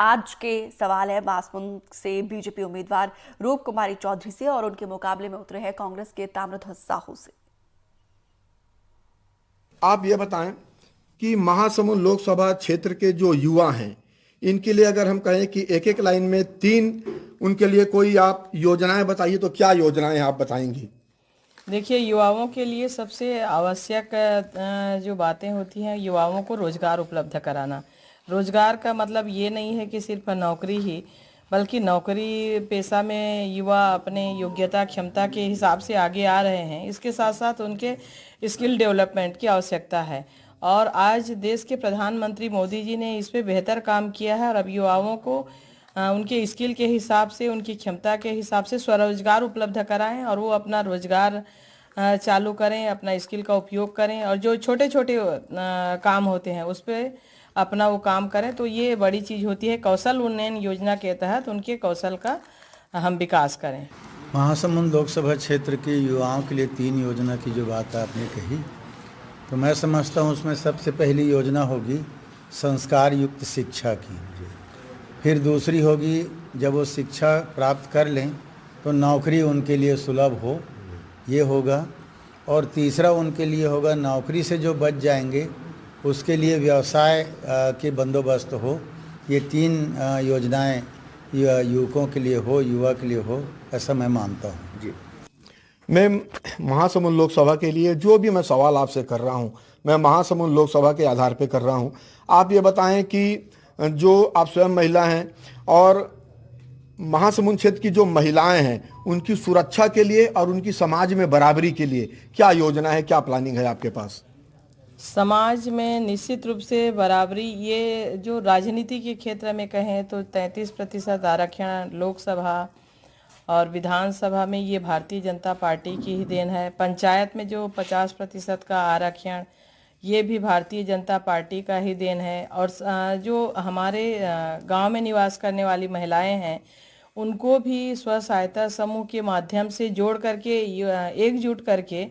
आज के सवाल है बासमुंद से बीजेपी उम्मीदवार रूप कुमारी चौधरी से और उनके मुकाबले में उतरे हैं कांग्रेस के ताम्रध्वज साहू से। आप ये बताएं कि महासमुंद लोकसभा क्षेत्र के जो युवा हैं, इनके लिए अगर हम कहें कि एक एक लाइन में तीन उनके लिए कोई आप योजनाएं बताइए, तो क्या योजनाएं आप बताएंगी? देखिए, युवाओं के लिए सबसे आवश्यक जो बातें होती हैं, युवाओं को रोजगार उपलब्ध कराना। रोजगार का मतलब ये नहीं है कि सिर्फ नौकरी ही, बल्कि नौकरी पेशा में युवा अपने योग्यता क्षमता के हिसाब से आगे आ रहे हैं। इसके साथ साथ उनके स्किल डेवलपमेंट की आवश्यकता है और आज देश के प्रधानमंत्री मोदी जी ने इस पे बेहतर काम किया है और अब युवाओं को उनके स्किल के हिसाब से, उनकी क्षमता के हिसाब से स्वरोजगार उपलब्ध कराएं और वो अपना रोजगार चालू करें, अपना स्किल का उपयोग करें और जो छोटे छोटे काम होते हैं उस पर अपना वो काम करें। तो ये बड़ी चीज़ होती है। कौशल उन्नयन योजना के तहत उनके कौशल का हम विकास करें। महासमुंद लोकसभा क्षेत्र के युवाओं के लिए 3 योजना की जो बात आपने कही, तो मैं समझता हूँ उसमें सबसे पहली योजना होगी संस्कार युक्त शिक्षा की। फिर दूसरी होगी जब वो शिक्षा प्राप्त कर लें तो नौकरी उनके लिए सुलभ हो, ये होगा। और तीसरा उनके लिए होगा नौकरी से जो बच जाएंगे उसके लिए व्यवसाय के बंदोबस्त हो। ये 3 योजनाएं युवकों के लिए हो, युवा के लिए हो, ऐसा मैं मानता हूँ। जी, मैं महासमुंद लोकसभा के लिए जो भी मैं सवाल आपसे कर रहा हूँ, मैं महासमुंद लोकसभा के आधार पे कर रहा हूँ। आप ये बताएं कि जो आप स्वयं महिला हैं और महासमुंद क्षेत्र की जो महिलाएं हैं, उनकी सुरक्षा के लिए और उनकी समाज में बराबरी के लिए क्या योजना है, क्या प्लानिंग है आपके पास? समाज में निश्चित रूप से बराबरी, ये जो राजनीति के क्षेत्र में कहें तो 33% आरक्षण लोकसभा और विधानसभा में ये भारतीय जनता पार्टी की ही देन है। पंचायत में जो 50% का आरक्षण, ये भी भारतीय जनता पार्टी का ही देन है। और जो हमारे गांव में निवास करने वाली महिलाएं हैं, उनको भी स्व सहायता समूह के माध्यम से जोड़ करके, एकजुट करके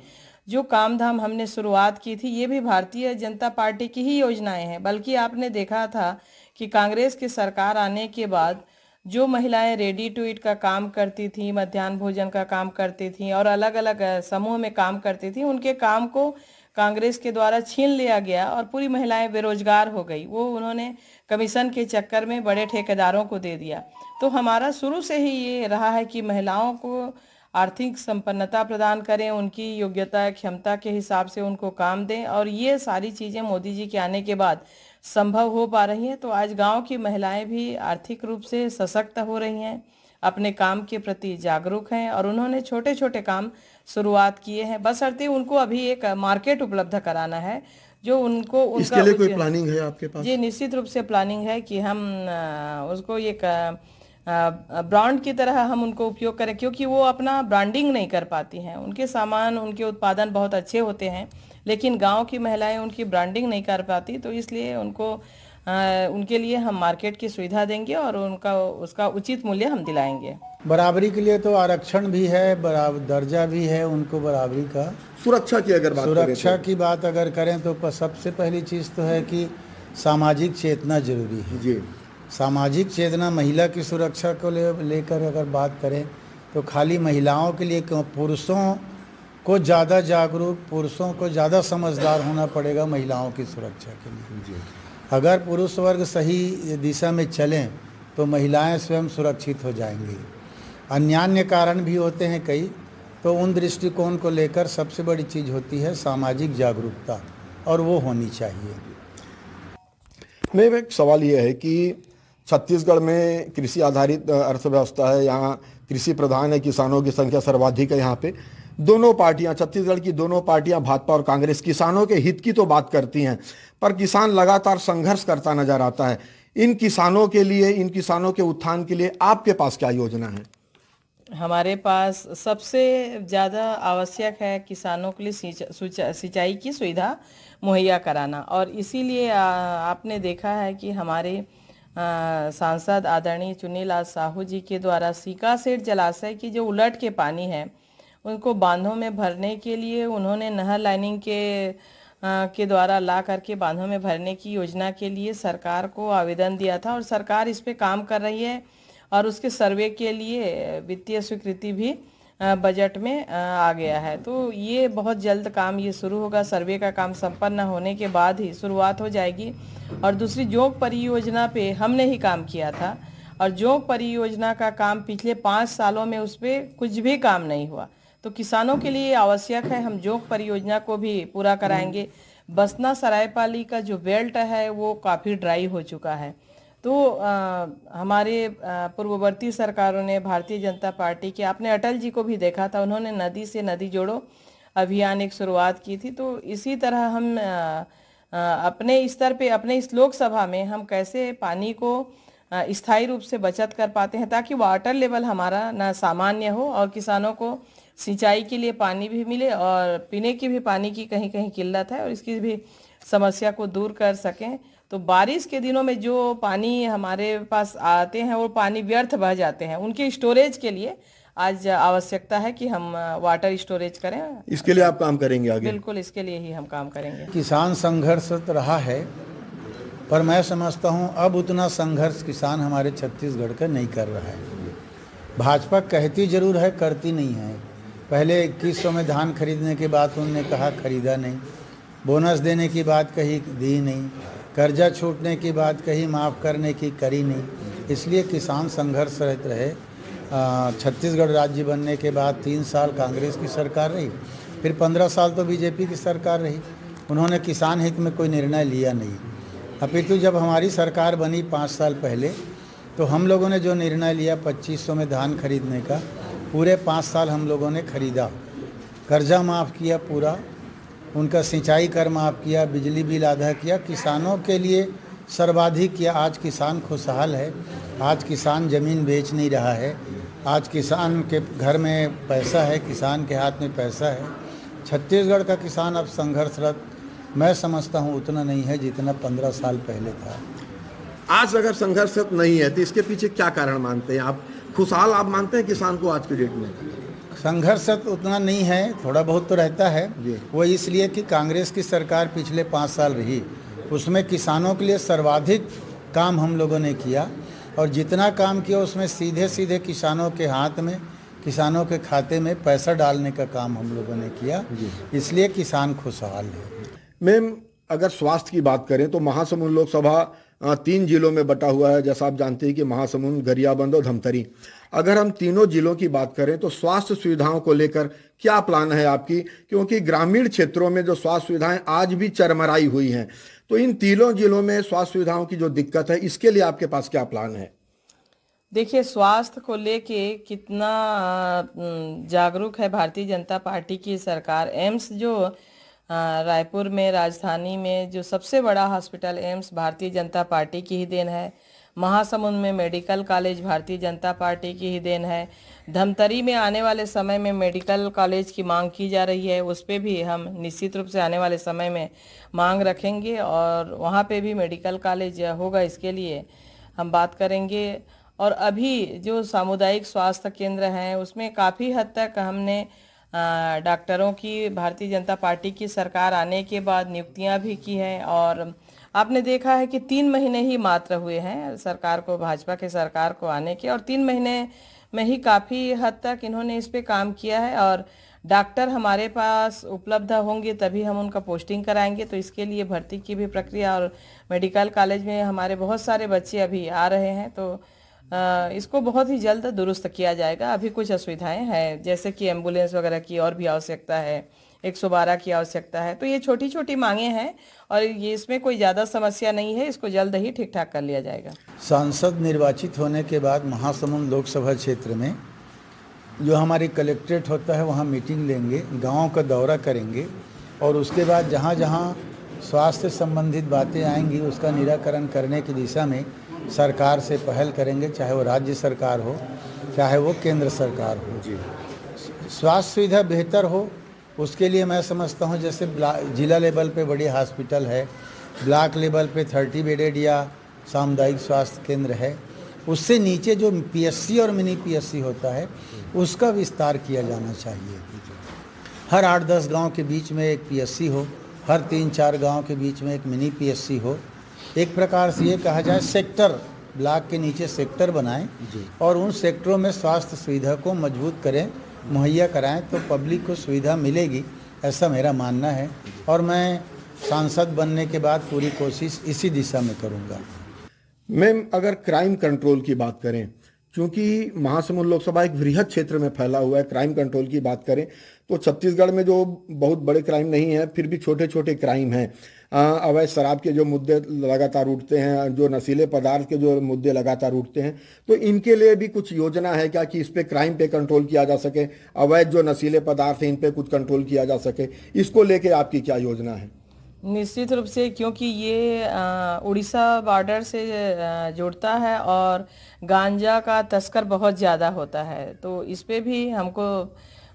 जो काम धाम हमने शुरुआत की थी, ये भी भारतीय जनता पार्टी की ही योजनाएं हैं। बल्कि आपने देखा था कि कांग्रेस की सरकार आने के बाद जो महिलाएं रेडी टू ईट का काम करती थी, मध्याह्न भोजन का काम करती थी और अलग अलग समूह में काम करती थी, उनके काम को कांग्रेस के द्वारा छीन लिया गया और पूरी महिलाएं बेरोजगार हो गई। वो उन्होंने कमीशन के चक्कर में बड़े ठेकेदारों को दे दिया। तो हमारा शुरू से ही ये रहा है कि महिलाओं को आर्थिक संपन्नता प्रदान करें, उनकी योग्यता क्षमता के हिसाब से उनको काम दें और ये सारी चीज़ें मोदी जी के आने के बाद संभव हो पा रही हैं। तो आज गांव की महिलाएं भी आर्थिक रूप से सशक्त हो रही हैं, अपने काम के प्रति जागरूक हैं और उन्होंने छोटे छोटे काम शुरुआत किए हैं। बशर्ते उनको अभी एक मार्केट उपलब्ध कराना है जो उनको इसके लिए कोई प्लानिंग है आपके पास? जी, निश्चित रूप से प्लानिंग है कि हम उसको एक ब्रांड की तरह हम उनको उपयोग करें, क्योंकि वो अपना ब्रांडिंग नहीं कर पाती हैं। उनके सामान, उनके उत्पादन बहुत अच्छे होते हैं, लेकिन गांव की महिलाएं उनकी ब्रांडिंग नहीं कर पाती। तो इसलिए उनको उनके लिए हम मार्केट की सुविधा देंगे और उसका उचित मूल्य हम दिलाएंगे। बराबरी के लिए तो आरक्षण भी है, बराबर दर्जा भी है उनको बराबरी का। सुरक्षा की अगर बात करें, सुरक्षा की बात अगर करें तो सबसे पहली चीज़ तो है कि सामाजिक चेतना जरूरी है। जी, सामाजिक चेतना, महिला की सुरक्षा को लेकर अगर बात करें तो खाली महिलाओं के लिए क्यों, पुरुषों को ज़्यादा जागरूक, पुरुषों को ज़्यादा समझदार होना पड़ेगा महिलाओं की सुरक्षा के लिए। जी, अगर पुरुष वर्ग सही दिशा में चलें तो महिलाएं स्वयं सुरक्षित हो जाएंगी। अन्य कारण भी होते हैं कई, तो उन दृष्टिकोण को लेकर सबसे बड़ी चीज़ होती है सामाजिक जागरूकता, और वो होनी चाहिए। मेरा एक सवाल ये है कि छत्तीसगढ़ में कृषि आधारित अर्थव्यवस्था है, यहाँ कृषि प्रधान है, किसानों की संख्या सर्वाधिक है। यहाँ पे दोनों पार्टियां, छत्तीसगढ़ की दोनों पार्टियां, भाजपा और कांग्रेस, किसानों के हित की तो बात करती हैं, पर किसान लगातार संघर्ष करता नजर आता है। इन किसानों के लिए, इन किसानों के उत्थान के लिए आपके पास क्या योजना है? हमारे पास सबसे ज़्यादा आवश्यक है किसानों के लिए सिंचाई की सुविधा मुहैया कराना। और इसीलिए आपने देखा है कि हमारे सांसद आदरणीय चुन्नीलाल साहू जी के द्वारा सीकासेठ जलाशय की जो उलट के पानी है उनको बांधों में भरने के लिए उन्होंने नहर लाइनिंग के के द्वारा ला करके बांधों में भरने की योजना के लिए सरकार को आवेदन दिया था और सरकार इस पे काम कर रही है और उसके सर्वे के लिए वित्तीय स्वीकृति भी बजट में आ गया है। तो ये बहुत जल्द काम ये शुरू होगा। सर्वे का काम संपन्न होने के बाद ही शुरुआत हो जाएगी। और दूसरी जोंक परियोजना पे हमने ही काम किया था और जोंक परियोजना का काम पिछले 5 सालों में उस पर कुछ भी काम नहीं हुआ। तो किसानों के लिए आवश्यक है, हम जोंक परियोजना को भी पूरा कराएंगे। बसना सरायपाली का जो बेल्ट है वो काफ़ी ड्राई हो चुका है। तो हमारे पूर्ववर्ती सरकारों ने, भारतीय जनता पार्टी के, आपने अटल जी को भी देखा था, उन्होंने नदी से नदी जोड़ो अभियान एक शुरुआत की थी। तो इसी तरह हम अपने स्तर पे, अपने इस लोकसभा में हम कैसे पानी को स्थायी रूप से बचत कर पाते हैं ताकि वाटर लेवल हमारा ना सामान्य हो और किसानों को सिंचाई के लिए पानी भी मिले और पीने की भी पानी की कहीं कहीं किल्लत है और इसकी भी समस्या को दूर कर सकें। तो बारिश के दिनों में जो पानी हमारे पास आते हैं वो पानी व्यर्थ बह जाते हैं, उनके स्टोरेज के लिए आज आवश्यकता है कि हम वाटर स्टोरेज करें। इसके लिए आप काम करेंगे आगे? बिल्कुल, इसके लिए ही हम काम करेंगे। किसान संघर्ष रहा है, पर मैं समझता हूँ अब उतना संघर्ष किसान हमारे छत्तीसगढ़ का नहीं कर रहा है। भाजपा कहती जरूर है, करती नहीं है। पहले 2100 में धान खरीदने के बाद उन्होंने कहा खरीदा नहीं, बोनस देने की बात कही, दी नहीं, कर्जा छूटने की बात कही, माफ़ करने की करी नहीं। इसलिए किसान संघर्ष रहते रहे। छत्तीसगढ़ राज्य बनने के बाद 3 साल कांग्रेस की सरकार रही, फिर 15 साल तो बीजेपी की सरकार रही। उन्होंने किसान हित में कोई निर्णय लिया नहीं। अपितु जब हमारी सरकार बनी 5 साल पहले, तो हम लोगों ने जो निर्णय लिया 2500 में धान खरीदने का, पूरे 5 साल हम लोगों ने खरीदा, कर्जा माफ़ किया पूरा, उनका सिंचाई कर माफ़ किया, बिजली बिल आधा किया, किसानों के लिए सर्वाधिक किया। आज किसान खुशहाल है, आज किसान ज़मीन बेच नहीं रहा है, आज किसान के घर में पैसा है, किसान के हाथ में पैसा है। छत्तीसगढ़ का किसान अब संघर्षरत मैं समझता हूँ उतना नहीं है जितना 15 साल पहले था। आज अगर संघर्षरत नहीं है तो इसके पीछे क्या कारण मानते हैं आप? खुशहाल आप मानते हैं किसान को आज के डेट में? संघर्ष उतना नहीं है, थोड़ा बहुत तो रहता है। वो इसलिए कि कांग्रेस की सरकार पिछले 5 साल रही, उसमें किसानों के लिए सर्वाधिक काम हम लोगों ने किया और जितना काम किया उसमें सीधे सीधे किसानों के हाथ में, किसानों के खाते में पैसा डालने का काम हम लोगों ने किया, इसलिए किसान खुशहाल है। मैम, अगर स्वास्थ्य की बात करें तो महासमुंद लोकसभा 3 जिलों में बटा हुआ है। जैसा आप जानते हैं कि महासमुंद, गरियाबंद और धमतरी। अगर हम तीनों जिलों की बात करें तो स्वास्थ्य सुविधाओं को लेकर क्या प्लान है आपकी? क्योंकि ग्रामीण क्षेत्रों में जो स्वास्थ्य सुविधाएं आज भी चरमराई हुई हैं, तो इन तीनों जिलों में स्वास्थ्य सुविधाओं की जो दिक्कत है, इसके लिए आपके पास क्या प्लान है? देखिए, स्वास्थ्य को लेके कितना जागरूक है भारतीय जनता पार्टी की सरकार। एम्स जो रायपुर में, राजधानी में जो सबसे बड़ा hospital AIIMS Bharatiya Janata party की ही देन है। महासमुंद में medical college Bharatiya Janata party की ही देन है। धमतरी में आने वाले समय में मेडिकल कॉलेज की मांग की जा रही है, उस पर भी हम निश्चित रूप से आने वाले समय में मांग रखेंगे और वहाँ पे भी मेडिकल कॉलेज होगा, इसके लिए हम बात करेंगे। और अभी जो सामुदायिक स्वास्थ्य केंद्र हैं उसमें काफ़ी हद तक हमने डॉक्टरों की भारतीय जनता पार्टी की सरकार आने के बाद नियुक्तियां भी की हैं और आपने देखा है कि 3 महीने ही मात्र हुए हैं सरकार को, भाजपा के सरकार को आने के, और 3 महीने में ही काफ़ी हद तक इन्होंने इस पे काम किया है। और डॉक्टर हमारे पास उपलब्ध होंगे तभी हम उनका पोस्टिंग कराएंगे, तो इसके लिए भर्ती की भी प्रक्रिया, और मेडिकल कॉलेज में हमारे बहुत सारे बच्चे अभी आ रहे हैं, तो इसको बहुत ही जल्द दुरुस्त किया जाएगा। अभी कुछ असुविधाएं हैं, जैसे कि एम्बुलेंस वगैरह की और भी आवश्यकता है, 112 की आवश्यकता है। तो ये छोटी छोटी मांगे हैं और ये इसमें कोई ज़्यादा समस्या नहीं है, इसको जल्द ही ठीक ठाक कर लिया जाएगा। सांसद निर्वाचित होने के बाद महासमुंद लोकसभा क्षेत्र में जो हमारी कलेक्ट्रेट होता है वहाँ मीटिंग लेंगे, गाँव का दौरा करेंगे और उसके बाद जहाँ जहाँ स्वास्थ्य संबंधित बातें आएंगी उसका निराकरण करने की दिशा में सरकार से पहल करेंगे, चाहे वो राज्य सरकार हो चाहे वो केंद्र सरकार हो। स्वास्थ्य सुविधा बेहतर हो उसके लिए मैं समझता हूँ जैसे जिला लेवल पे बड़ी हॉस्पिटल है, ब्लॉक लेवल पे 30 बेडेड या सामुदायिक स्वास्थ्य केंद्र है, उससे नीचे जो पीएससी और मिनी पीएससी होता है उसका विस्तार किया जाना चाहिए। हर 8-10 गांव के बीच में एक पीएससी हो, हर 3-4 गांव के बीच में एक मिनी पीएचसी हो। एक प्रकार से ये कहा जाए सेक्टर, ब्लॉक के नीचे सेक्टर बनाएं और उन सेक्टरों में स्वास्थ्य सुविधा को मजबूत करें, मुहैया कराएं, तो पब्लिक को सुविधा मिलेगी, ऐसा मेरा मानना है। और मैं सांसद बनने के बाद पूरी कोशिश इसी दिशा में करूंगा। मैम, अगर क्राइम कंट्रोल की बात करें, क्योंकि महासमुंद लोकसभा एक वृहद क्षेत्र में फैला हुआ है, क्राइम कंट्रोल की बात करें तो छत्तीसगढ़ में जो बहुत बड़े क्राइम नहीं है, फिर भी छोटे छोटे क्राइम हैं। अवैध शराब के जो मुद्दे लगातार उठते हैं, जो नशीले पदार्थ के जो मुद्दे लगातार उठते हैं, तो इनके लिए भी कुछ योजना है क्या कि इस पे क्राइम पे कंट्रोल किया जा सके? अवैध जो नशीले पदार्थ हैं इन पे कुछ कंट्रोल किया जा सके, इसको लेके आपकी क्या योजना है? निश्चित रूप से, क्योंकि ये उड़ीसा बॉर्डर से जुड़ता है और गांजा का तस्कर बहुत ज़्यादा होता है, तो इस पे भी हमको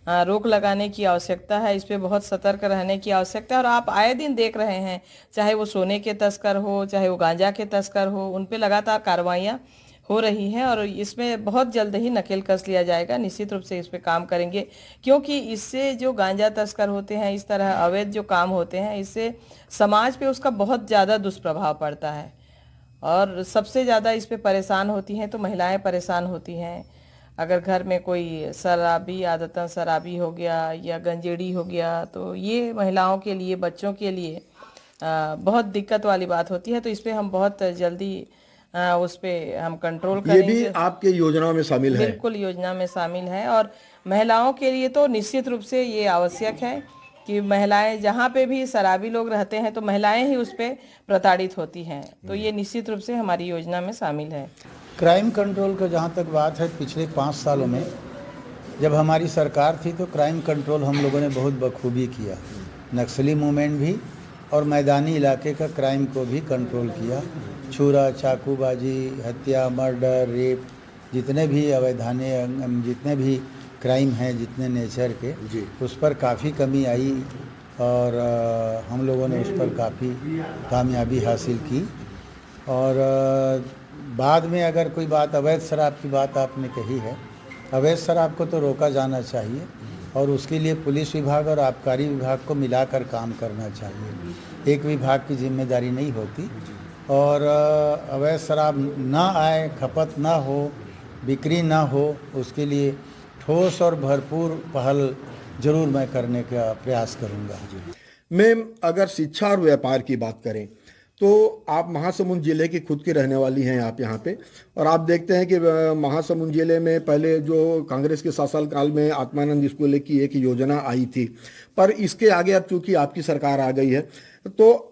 रोक लगाने की आवश्यकता है, इस पे बहुत सतर्क रहने की आवश्यकता है। और आप आए दिन देख रहे हैं, चाहे वो सोने के तस्कर हो, चाहे वो गांजा के तस्कर हो, उन पे लगातार कार्रवाइयाँ हो रही हैं और इसमें बहुत जल्द ही नकेल कस लिया जाएगा। निश्चित रूप से इस पे काम करेंगे, क्योंकि इससे जो गांजा तस्कर होते हैं, इस तरह अवैध जो काम होते हैं, इससे समाज पे उसका बहुत ज़्यादा दुष्प्रभाव पड़ता है और सबसे ज़्यादा इस पे परेशान होती हैं तो महिलाएं परेशान होती हैं। अगर घर में कोई शराबी, आदतन शराबी हो गया या गंजेड़ी हो गया, तो ये महिलाओं के लिए, बच्चों के लिए बहुत दिक्कत वाली बात होती है। तो इस पे हम बहुत जल्दी उस पे हम कंट्रोल करेंगे। ये भी आपके योजनाओं में शामिल है? बिल्कुल योजना में शामिल है। और महिलाओं के लिए तो निश्चित रूप से ये आवश्यक है कि महिलाएं जहाँ पे भी शराबी लोग रहते हैं तो महिलाएं ही उस पर प्रताड़ित होती हैं, तो ये निश्चित रूप से हमारी योजना में शामिल है। क्राइम कंट्रोल का जहाँ तक बात है, पिछले 5 सालों में जब हमारी सरकार थी तो क्राइम कंट्रोल हम लोगों ने बहुत बखूबी किया। नक्सली मूवमेंट भी और मैदानी इलाके का क्राइम को भी कंट्रोल किया। छुरा, चाकूबाजी, हत्या, मर्डर, रेप, जितने भी अवैधानिक, जितने भी क्राइम हैं, जितने नेचर के, उस पर काफ़ी कमी आई और हम लोगों ने उस पर काफ़ी कामयाबी हासिल की। और बाद में अगर कोई बात, अवैध शराब की बात आपने कही है, अवैध शराब को तो रोका जाना चाहिए और उसके लिए पुलिस विभाग और आबकारी विभाग को मिलाकर काम करना चाहिए। एक विभाग की जिम्मेदारी नहीं होती। और अवैध शराब ना आए, खपत ना हो, बिक्री ना हो, उसके लिए ठोस और भरपूर पहल जरूर मैं करने का प्रयास करूंगा। मैम, अगर शिक्षा और व्यापार की बात करें तो आप महासमुंद जिले की खुद की रहने वाली हैं आप यहाँ पे, और आप देखते हैं कि महासमुंद जिले में पहले जो कांग्रेस के शासनकाल में आत्मानंद स्कूल की एक योजना आई थी, पर इसके आगे अब चूंकि आपकी सरकार आ गई है तो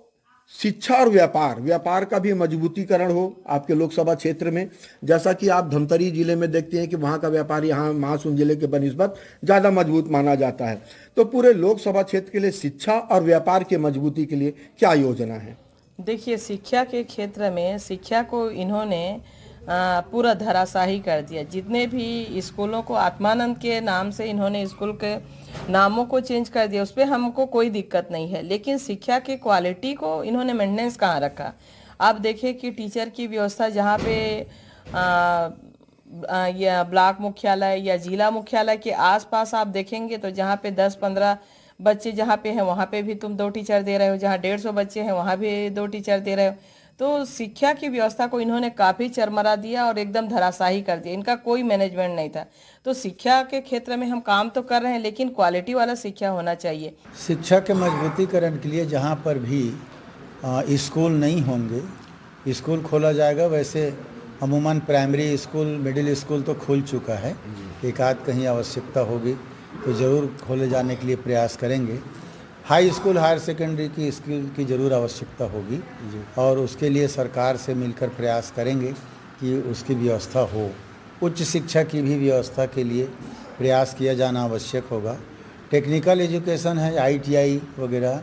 शिक्षा और व्यापार का भी मजबूतीकरण हो आपके लोकसभा क्षेत्र में। जैसा कि आप धमतरी जिले में देखते हैं कि वहाँ का व्यापार यहाँ महासमुंद जिले के बनिस्बत ज़्यादा मजबूत माना जाता है, तो पूरे लोकसभा क्षेत्र के लिए शिक्षा और व्यापार के मजबूती के लिए क्या योजना है? देखिए, शिक्षा के क्षेत्र में शिक्षा को इन्होंने पूरा धराशाही कर दिया। जितने भी स्कूलों को आत्मानंद के नाम से इन्होंने स्कूल के नामों को चेंज कर दिया, उस पर हमको कोई दिक्कत नहीं है, लेकिन शिक्षा की क्वालिटी को इन्होंने मेंटेनेंस कहाँ रखा। आप देखिए कि टीचर की व्यवस्था जहाँ पे या ब्लॉक मुख्यालय या जिला मुख्यालय के आसपास आप देखेंगे तो जहाँ पे 10-15 बच्चे जहाँ पे हैं वहाँ पे भी तुम 2 टीचर दे रहे हो, जहाँ 150 बच्चे हैं वहाँ भी 2 टीचर दे रहे हो। तो शिक्षा की व्यवस्था को इन्होंने काफ़ी चरमरा दिया और एकदम धराशाही कर दिया। इनका कोई मैनेजमेंट नहीं था। तो शिक्षा के क्षेत्र में हम काम तो कर रहे हैं, लेकिन क्वालिटी वाला शिक्षा होना चाहिए। शिक्षा के मजबूतीकरण के लिए जहाँ पर भी स्कूल नहीं होंगे, स्कूल खोला जाएगा। वैसे अमूमन प्राइमरी स्कूल, मिडिल स्कूल तो खुल चुका है, एक आध कहीं आवश्यकता होगी तो ज़रूर खोले जाने के लिए प्रयास करेंगे। हाई स्कूल, हायर सेकेंडरी की स्कूल की ज़रूर आवश्यकता होगी और उसके लिए सरकार से मिलकर प्रयास करेंगे कि उसकी व्यवस्था हो। उच्च शिक्षा की भी व्यवस्था के लिए प्रयास किया जाना आवश्यक होगा। टेक्निकल एजुकेशन है, ITI वगैरह,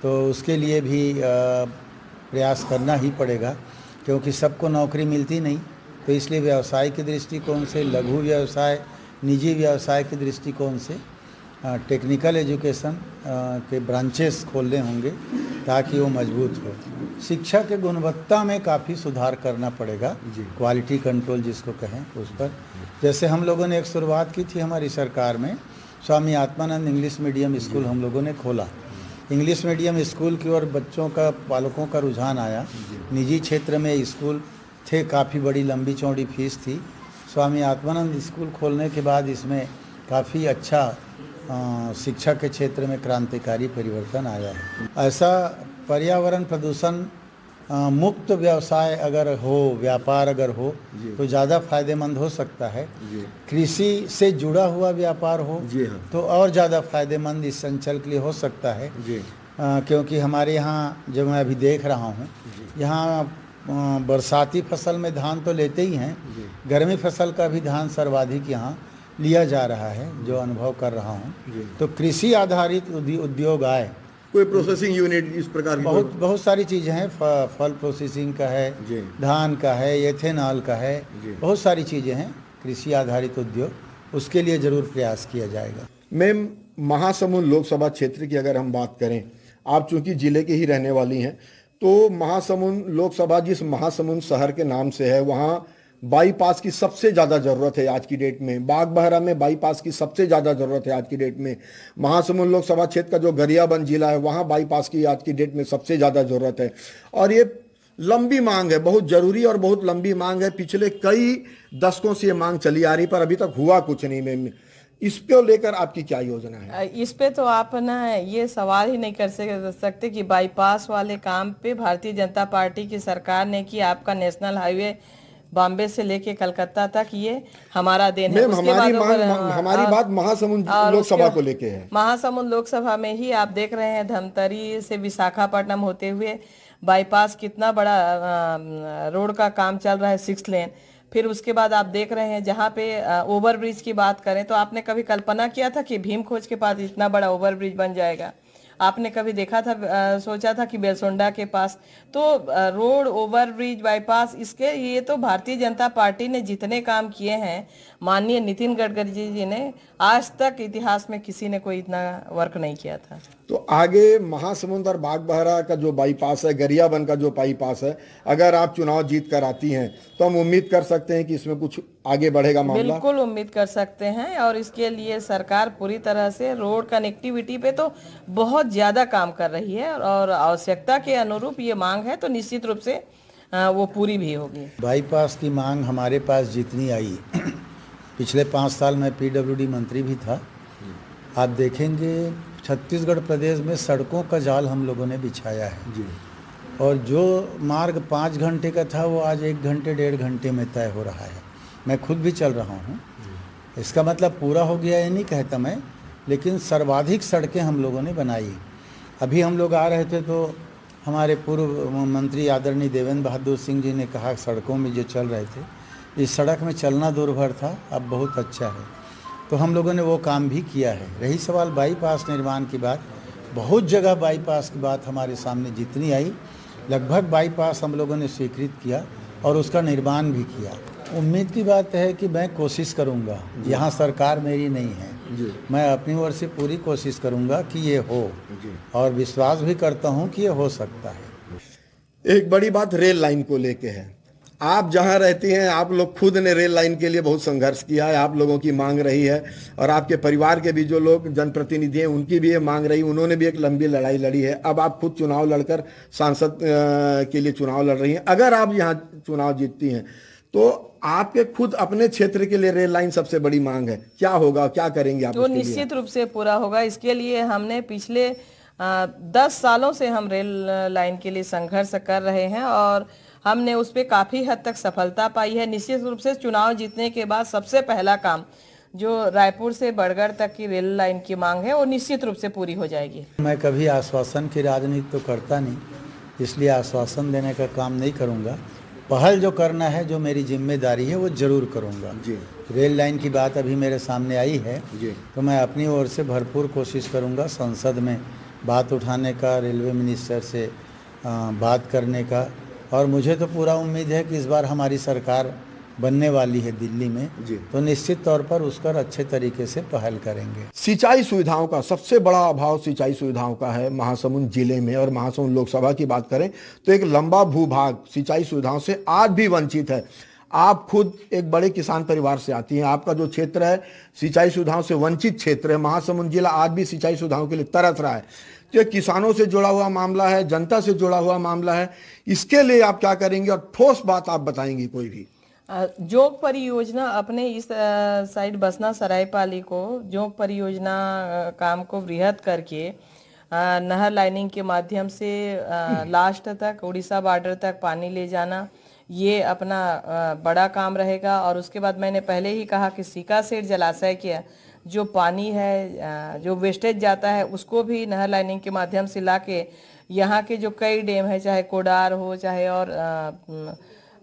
तो उसके लिए भी प्रयास करना ही पड़ेगा, क्योंकि सबको नौकरी मिलती नहीं। तो इसलिए व्यवसाय के दृष्टिकोण से, लघु व्यवसाय, निजी व्यवसाय के दृष्टिकोण से टेक्निकल एजुकेशन के ब्रांचेस खोलने होंगे ताकि वो मजबूत हो। शिक्षा के गुणवत्ता में काफ़ी सुधार करना पड़ेगा, क्वालिटी कंट्रोल जिसको कहें उस पर। जैसे हम लोगों ने एक शुरुआत की थी हमारी सरकार में, Swami Atmanand English medium school हम लोगों ने खोला इंग्लिश मीडियम स्कूल की ओर बच्चों का पालकों का रुझान आया। निजी क्षेत्र में स्कूल थे, काफ़ी बड़ी लंबी चौड़ी फीस थी। स्वामी आत्मानंद स्कूल खोलने के बाद इसमें काफ़ी अच्छा शिक्षा के क्षेत्र में क्रांतिकारी परिवर्तन आया है। ऐसा पर्यावरण प्रदूषण मुक्त व्यवसाय अगर हो, व्यापार अगर हो तो ज़्यादा फायदेमंद हो सकता है। कृषि से जुड़ा हुआ व्यापार हो तो और ज़्यादा फायदेमंद इस अंचल के लिए हो सकता है। क्योंकि हमारे यहाँ जो मैं अभी देख रहा हूँ, यहाँ बरसाती फसल में धान तो लेते ही हैं, गर्मी फसल का भी धान सर्वाधिक यहाँ लिया जा रहा है, जो अनुभव कर रहा हूँ। तो कृषि आधारित उद्योग आए, कोई प्रोसेसिंग यूनिट इस प्रकार की बहुत सारी चीज़ें हैं। फल प्रोसेसिंग का है, धान का है, एथेनॉल का है, बहुत सारी चीज़ें हैं कृषि आधारित उद्योग, उसके लिए ज़रूर प्रयास किया जाएगा। मैम, महासमुंद लोकसभा क्षेत्र की अगर हम बात करें, आप चूंकि जिले के ही रहने वाली हैं, तो महासमुंद लोकसभा जिस महासमुंद शहर के नाम से है, वहाँ बाईपास की सबसे ज़्यादा ज़रूरत है आज की डेट में। बागबाहरा में बाईपास की सबसे ज़्यादा ज़रूरत है आज की डेट में। महासमुंद लोकसभा क्षेत्र का जो गरियाबंद जिला है, वहाँ बाईपास की आज की डेट में सबसे ज़्यादा ज़रूरत है। और ये लंबी मांग है, बहुत ज़रूरी और बहुत लंबी मांग है। पिछले कई दशकों से ये मांग चली आ रही, पर अभी तक हुआ कुछ नहीं। मैम, इस पे लेकर आपकी क्या योजना है? इस पे तो आप ना ये सवाल ही नहीं कर सकते कि बाईपास वाले काम पे भारतीय जनता पार्टी की सरकार ने कि आपका नेशनल हाईवे बॉम्बे से लेके कलकत्ता तक ये हमारा देन है। हमारी बात महासमुंद लोकसभा को लेके है। महासमुंद लोकसभा में ही आप देख रहे हैं, धमतरी से विशाखापट्टनम होते हुए बाईपास कितना बड़ा रोड का काम चल रहा है, 6 लेन। फिर उसके बाद आप देख रहे हैं जहाँ पे ओवर ब्रिज की बात करें तो आपने कभी कल्पना किया था कि भीम खोज के पास इतना बड़ा ओवर ब्रिज बन जाएगा? आपने कभी देखा था, सोचा था कि बेलसोंडा के पास? तो रोड, ओवर ब्रिज, बाईपास, इसके ये तो भारतीय जनता पार्टी ने जितने काम किए हैं, माननीय नितिन गडकरी जी ने आज तक इतिहास में किसी ने कोई इतना वर्क नहीं किया था। तो आगे महासमुंद और बागबाहरा का जो बाईपास है, गरियाबंद का जो बाईपास है, अगर आप चुनाव जीत कर आती हैं तो हम उम्मीद कर सकते हैं कि इसमें कुछ आगे बढ़ेगा मामला? बिल्कुल उम्मीद कर सकते हैं, और इसके लिए सरकार पूरी तरह से रोड कनेक्टिविटी पे तो बहुत ज़्यादा काम कर रही है, और आवश्यकता के अनुरूप ये मांग है तो निश्चित रूप से वो पूरी भी होगी। बाईपास की मांग हमारे पास जितनी आई, पिछले 5 साल में पीडब्ल्यूडी मंत्री भी था, आप देखेंगे छत्तीसगढ़ प्रदेश में सड़कों का जाल हम लोगों ने बिछाया है जी। और जो मार्ग 5 घंटे का था वो आज 1 घंटे 1.5 घंटे में तय हो रहा है। मैं खुद भी चल रहा हूँ, इसका मतलब पूरा हो गया ये नहीं कहता मैं, लेकिन सर्वाधिक सड़कें हम लोगों ने बनाई। अभी हम लोग आ रहे थे तो हमारे पूर्व मंत्री आदरणीय देवेंद्र बहादुर सिंह जी ने कहा सड़कों में जो चल रहे थे, इस सड़क में चलना दुर्भर था, अब बहुत अच्छा है। तो हम लोगों ने वो काम भी किया है। रही सवाल बाईपास निर्माण की बात, बहुत जगह बाईपास की बात हमारे सामने जितनी आई, लगभग बाईपास हम लोगों ने स्वीकृत किया और उसका निर्माण भी किया। उम्मीद की बात है कि मैं कोशिश करूंगा, यहाँ सरकार मेरी नहीं है, मैं अपनी ओर से पूरी कोशिश करूंगा कि ये हो, और विश्वास भी करता हूँ कि ये हो सकता है। एक बड़ी बात रेल लाइन को लेके है। आप जहां रहती हैं, आप लोग खुद ने रेल लाइन के लिए बहुत संघर्ष किया है, आप लोगों की मांग रही है, और आपके परिवार के भी जो लोग जनप्रतिनिधि हैं उनकी भी ये मांग रही, उन्होंने भी एक लंबी लड़ाई लड़ी है। अब आप खुद चुनाव लड़कर सांसद के लिए चुनाव लड़ रही हैं। अगर आप यहाँ चुनाव जीतती हैं तो आपके खुद अपने क्षेत्र के लिए रेल लाइन सबसे बड़ी मांग है, क्या होगा, क्या करेंगे आप? तो निश्चित रूप से पूरा होगा। इसके लिए हमने पिछले 10 सालों से हम रेल लाइन के लिए संघर्ष कर रहे हैं, और हमने उस पर काफ़ी हद तक सफलता पाई है। निश्चित रूप से चुनाव जीतने के बाद सबसे पहला काम जो रायपुर से बड़गढ़ तक की रेल लाइन की मांग है वो निश्चित रूप से पूरी हो जाएगी। मैं कभी आश्वासन की राजनीति तो करता नहीं, इसलिए आश्वासन देने का काम नहीं करूंगा। पहल जो करना है, जो मेरी जिम्मेदारी है, वो जरूर करूंगा जी। रेल लाइन की बात अभी मेरे सामने आई है जी। तो मैं अपनी ओर से भरपूर कोशिश करूंगा संसद में बात उठाने का, रेलवे मिनिस्टर से बात करने का, और मुझे तो पूरा उम्मीद है कि इस बार हमारी सरकार बनने वाली है दिल्ली में जी। तो निश्चित तौर पर उसका अच्छे तरीके से पहल करेंगे। सिंचाई सुविधाओं का सबसे बड़ा अभाव सिंचाई सुविधाओं का है महासमुंद जिले में, और महासमुंद लोकसभा की बात करें तो एक लंबा भूभाग सिंचाई सुविधाओं से आज भी वंचित है। आप खुद एक बड़े किसान परिवार से आती हैं, आपका जो क्षेत्र है सिंचाई सुविधाओं से वंचित क्षेत्र है, महासमुंद जिला आज भी सिंचाई सुविधाओं के लिए तरस रहा है। तो ये किसानों से जुड़ा हुआ मामला है, जनता से जुड़ा हुआ मामला है, इसके लिए आप क्या करेंगे और ठोस बात आप बताएंगी कोई भी? जोग परियोजना अपने इस साइड बसना सरायपाली को जोग परियोजना काम को वृहद करके नहर लाइनिंग के माध्यम से लास्ट तक उड़ीसा बॉर्डर तक पानी ले जाना, ये अपना बड़ा काम रहेगा। और उसके बाद मैंने पहले ही कहा कि सीकासेर जलाशय के जो पानी है जो वेस्टेज जाता है उसको भी नहर लाइनिंग के माध्यम से लाके यहाँ के जो कई डैम है, चाहे कोडार हो चाहे और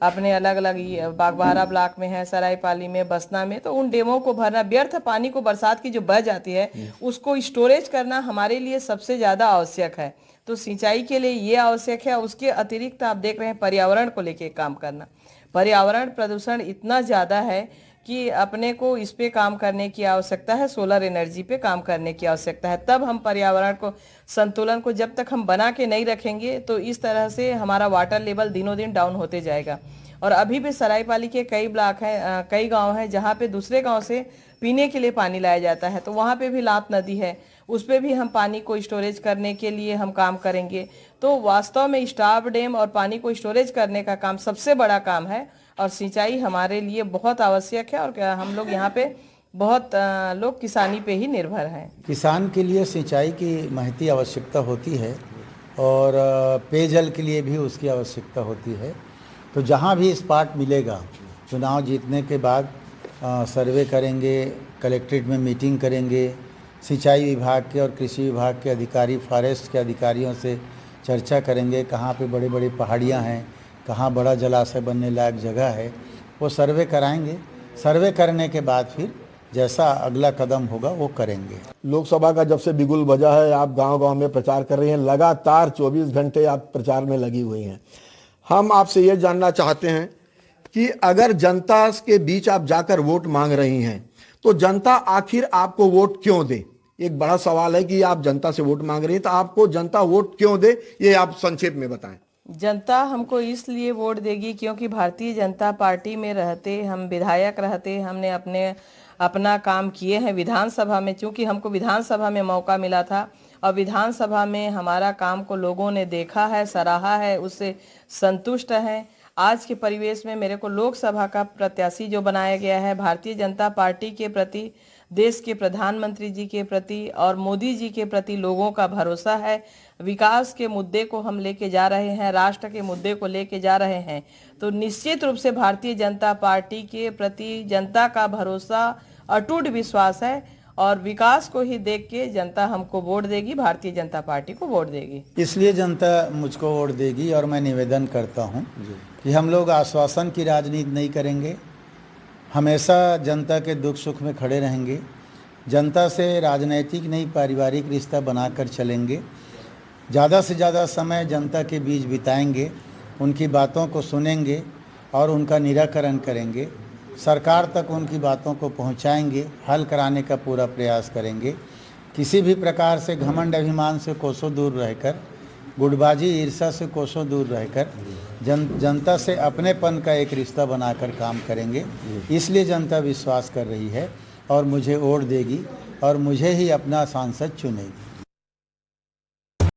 अपने अलग अलग बागबाहरा ब्लॉक में है, सरायपाली में, बसना में, तो उन डेमों को भरना, व्यर्थ पानी को बरसात की जो बह जाती है उसको स्टोरेज करना हमारे लिए सबसे ज़्यादा आवश्यक है। तो सिंचाई के लिए ये आवश्यक है। उसके अतिरिक्त आप देख रहे हैं पर्यावरण को लेके काम करना। पर्यावरण प्रदूषण इतना ज़्यादा है कि अपने को इस पे काम करने की आवश्यकता है, सोलर एनर्जी पे काम करने की आवश्यकता है। तब हम पर्यावरण को संतुलन को जब तक हम बना के नहीं रखेंगे तो इस तरह से हमारा वाटर लेवल दिनों दिन डाउन होते जाएगा। और अभी भी सरायपाली के कई ब्लॉक हैं, कई गांव हैं जहां पे दूसरे गांव से पीने के लिए पानी लाया जाता है, तो वहां पे भी लात नदी है, उस पे भी हम पानी को स्टोरेज करने के लिए हम काम करेंगे। तो वास्तव में स्टॉप डैम और पानी को स्टोरेज करने का काम सबसे बड़ा काम है और सिंचाई हमारे लिए बहुत आवश्यक है। और हम लोग यहाँ पे बहुत लोग किसानी पे ही निर्भर हैं। किसान के लिए सिंचाई की महती आवश्यकता होती है और पेयजल के लिए भी उसकी आवश्यकता होती है। तो जहाँ भी स्पॉट मिलेगा, चुनाव जीतने के बाद सर्वे करेंगे, कलेक्ट्रेट में मीटिंग करेंगे, सिंचाई विभाग के और कृषि विभाग के अधिकारी, फॉरेस्ट के अधिकारियों से चर्चा करेंगे, कहाँ पे बड़े बड़े पहाड़ियाँ हैं, कहाँ बड़ा जलाशय बनने लायक जगह है, वो सर्वे कराएंगे। सर्वे करने के बाद फिर जैसा अगला कदम होगा वो करेंगे। लोकसभा का जब से बिगुल बजा है आप गांव-गांव में प्रचार कर रही हैं, लगातार 24 घंटे आप प्रचार में लगी हुई हैं। हम आपसे ये जानना चाहते हैं कि अगर जनता के बीच आप जाकर वोट मांग रही हैं तो जनता आखिर आपको वोट क्यों दे? एक बड़ा सवाल है कि आप जनता से वोट मांग रही हैं तो आपको जनता वोट क्यों दे, ये आप संक्षेप में बताएं। जनता हमको इसलिए वोट देगी क्योंकि भारतीय जनता पार्टी में रहते, हम विधायक रहते, हमने अपना काम किए हैं विधानसभा में। चूंकि हमको विधानसभा में मौका मिला था और विधानसभा में हमारा काम को लोगों ने देखा है, सराहा है, उससे संतुष्ट हैं। आज के परिवेश में मेरे को लोकसभा का प्रत्याशी जो बनाया गया है, भारतीय जनता पार्टी के प्रति, देश के प्रधानमंत्री जी के प्रति और मोदी जी के प्रति लोगों का भरोसा है। विकास के मुद्दे को हम लेके जा रहे हैं, राष्ट्र के मुद्दे को लेके जा रहे हैं, तो निश्चित रूप से भारतीय जनता पार्टी के प्रति जनता का भरोसा, अटूट विश्वास है और विकास को ही देख के जनता हमको वोट देगी, भारतीय जनता पार्टी को वोट देगी। इसलिए जनता मुझको वोट देगी और मैं निवेदन करता हूं कि हम लोग आश्वासन की राजनीति नहीं करेंगे, हमेशा जनता के दुख सुख में खड़े रहेंगे, जनता से राजनीतिक नहीं पारिवारिक रिश्ता बनाकर चलेंगे, ज़्यादा से ज़्यादा समय जनता के बीच बिताएंगे, उनकी बातों को सुनेंगे और उनका निराकरण करेंगे, सरकार तक उनकी बातों को पहुंचाएंगे, हल कराने का पूरा प्रयास करेंगे। किसी भी प्रकार से घमंड अभिमान से कोसों दूर रहकर, गुटबाजी ईर्ष्या से कोसों दूर रहकर जनता से अपनेपन का एक रिश्ता बनाकर काम करेंगे। इसलिए जनता विश्वास कर रही है और मुझे वोट देगी और मुझे ही अपना सांसद चुनेगी।